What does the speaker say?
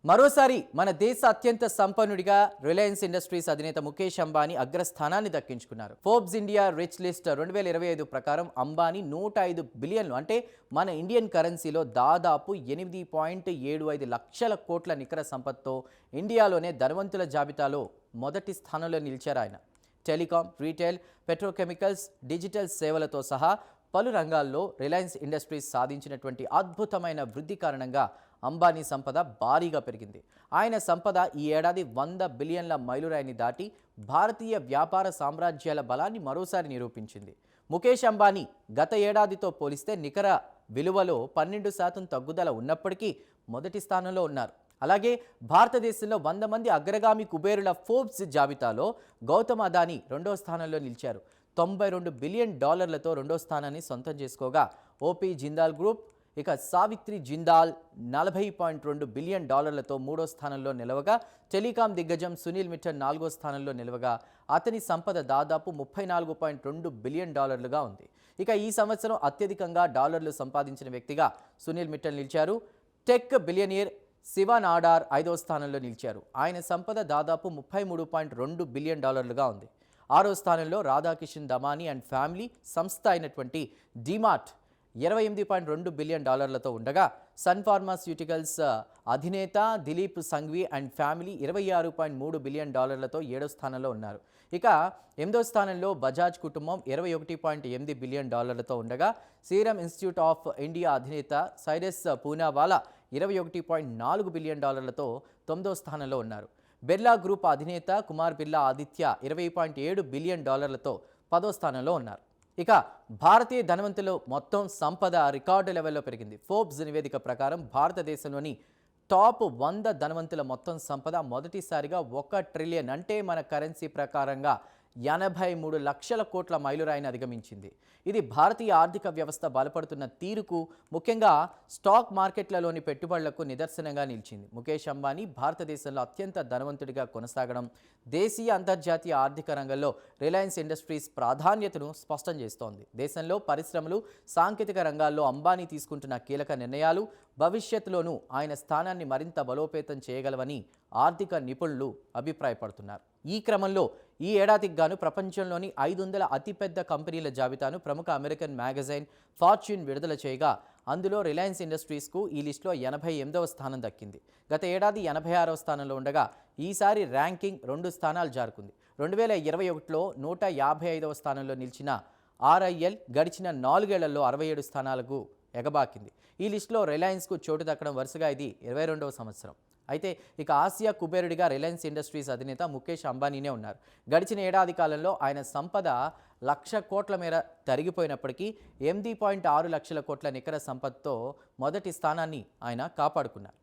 మరోసారి మన దేశ అత్యంత సంపన్నుడిగా రిలయన్స్ ఇండస్ట్రీస్ అధినేత ముఖేష్ అంబానీ అగ్రస్థానాన్ని దక్కించుకున్నారు. ఫోర్బ్స్ ఇండియా రిచ్ లిస్ట్ 2025 ప్రకారం అంబానీ 105 బిలియన్లు అంటే మన ఇండియన్ కరెన్సీలో దాదాపు 8.75 లక్షల కోట్ల నికర సంపత్తో ఇండియాలోనే ధనవంతుల జాబితాలో మొదటి స్థానంలో నిలిచారు ఆయన. టెలికాం, రీటైల్, పెట్రోకెమికల్స్, డిజిటల్ సేవలతో సహా పలు రంగాల్లో రిలయన్స్ ఇండస్ట్రీస్ సాధించినటువంటి అద్భుతమైన వృద్ధి కారణంగా అంబానీ సంపద భారీగా పెరిగింది. ఆయన సంపద ఈ ఏడాది 100 బిలియన్ల మైలురాయిని దాటి భారతీయ వ్యాపార సామ్రాజ్యాల బలాన్ని మరోసారి నిరూపించింది. ముఖేష్ అంబానీ గత ఏడాదితో పోలిస్తే నికర విలువలో 12% తగ్గుదల ఉన్నప్పటికీ మొదటి స్థానంలో ఉన్నారు. అలాగే భారతదేశంలో 100 మంది అగ్రగామి కుబేరుల ఫోర్బ్స్ జాబితాలో గౌతమ్ అదానీ రెండో స్థానంలో నిలిచారు. $92 బిలియన్ రెండో స్థానాన్ని సొంతం చేసుకోగా ఓపీ జిందాల్ గ్రూప్, ఇక సావిత్రి జిందాల్ 40.2 బిలియన్ డాలర్లతో మూడో స్థానంలో నిలవగా, టెలికాం దిగ్గజం సునీల్ మిట్టల్ నాలుగో స్థానంలో నిలవగా అతని సంపద దాదాపు 34.2 బిలియన్ డాలర్లుగా ఉంది. ఇక ఈ సంవత్సరం అత్యధికంగా డాలర్లు సంపాదించిన వ్యక్తిగా సునీల్ మిట్టల్ నిలిచారు. టెక్ బిలియనీర్ శివ నాడార్ ఐదో స్థానంలో నిలిచారు. ఆయన సంపద దాదాపు 33.2 బిలియన్ డాలర్లుగా ఉంది. ఆరో స్థానంలో రాధాకిషన్ దమానీ అండ్ ఫ్యామిలీ సంస్థ అయినటువంటి డిమార్ట్ 28.2 బిలియన్ డాలర్లతో ఉండగా, సన్ ఫార్మాస్యూటికల్స్ అధినేత Dilip Sanghvi and family 26.3 billion డాలర్లతో ఏడో స్థానంలో ఉన్నారు. ఇక 8దో స్థానంలో బజాజ్ కుటుంబం 21.8 బిలియన్ డాలర్లతో ఉండగా, సీరం ఇన్స్టిట్యూట్ ఆఫ్ ఇండియా అధినేత సైరస్ పూనావాలా 21.4 బిలియన్ డాలర్లతో 9దో స్థానంలో ఉన్నారు. బిర్లా గ్రూప్ అధినేత కుమార్ బిర్లా ఆదిత్య 20.7 బిలియన్ డాలర్లతో 10దో స్థానంలో ఉన్నారు. ఇక భారతీయ ధనవంతులు మొత్తం సంపద రికార్డు లెవెల్లో పెరిగింది. ఫోర్బ్స్ నివేదిక ప్రకారం భారతదేశంలోని టాప్ 100 ధనవంతుల మొత్తం సంపద మొదటిసారిగా 1 ట్రిలియన్ అంటే మన కరెన్సీ ప్రకారంగా 83 లక్షల కోట్ల మైలురాయిని అధిగమించింది. ఇది భారతీయ ఆర్థిక వ్యవస్థ బలపడుతున్న తీరుకు, ముఖ్యంగా స్టాక్ మార్కెట్లలోని పెట్టుబడులకు నిదర్శనంగా నిలిచింది. ముఖేష్ అంబానీ భారతదేశంలో అత్యంత ధనవంతుడిగా కొనసాగడం దేశీయ, అంతర్జాతీయ ఆర్థిక రంగంలో రిలయన్స్ ఇండస్ట్రీస్ ప్రాధాన్యతను స్పష్టం చేస్తోంది. దేశంలో పరిశ్రమలు, సాంకేతిక రంగాల్లో అంబానీ తీసుకుంటున్న కీలక నిర్ణయాలు భవిష్యత్తులోనూ ఆయన స్థానాన్ని మరింత బలోపేతం చేయగలవని ఆర్థిక నిపుణులు అభిప్రాయపడుతున్నారు. ఈ క్రమంలో ఈ ఏడాదికి గాను ప్రపంచంలోని 500 అతిపెద్ద కంపెనీల జాబితాను ప్రముఖ అమెరికన్ మ్యాగజైన్ ఫార్చ్యూన్ విడుదల చేయగా, అందులో రిలయన్స్ ఇండస్ట్రీస్కు ఈ లిస్టులో 88వ స్థానం దక్కింది. గత ఏడాది 86వ స్థానంలో ఉండగా ఈసారి ర్యాంకింగ్ 2 స్థానాలు జారుకుంది. 2021లో 155వ స్థానంలో నిలిచిన ఆర్ఐఎల్ గడిచిన 4 ఏళ్లలో 67 స్థానాలకు ఎగబాకింది. ఈ లిస్టులో రిలయన్స్కు చోటు దక్కడం వరుసగా ఇది 22వ సంవత్సరం. అయితే ఇక ఆసియా కుబేరుడిగా రిలయన్స్ ఇండస్ట్రీస్ అధినేత ముఖేష్ అంబానీనే ఉన్నారు. గడిచిన ఏడాది కాలంలో ఆయన సంపద 1,00,000 కోట్ల మేర తరిగిపోయినప్పటికీ 8.6 లక్షల కోట్ల నికర సంపదతో మొదటి స్థానాన్ని ఆయన కాపాడుకున్నారు.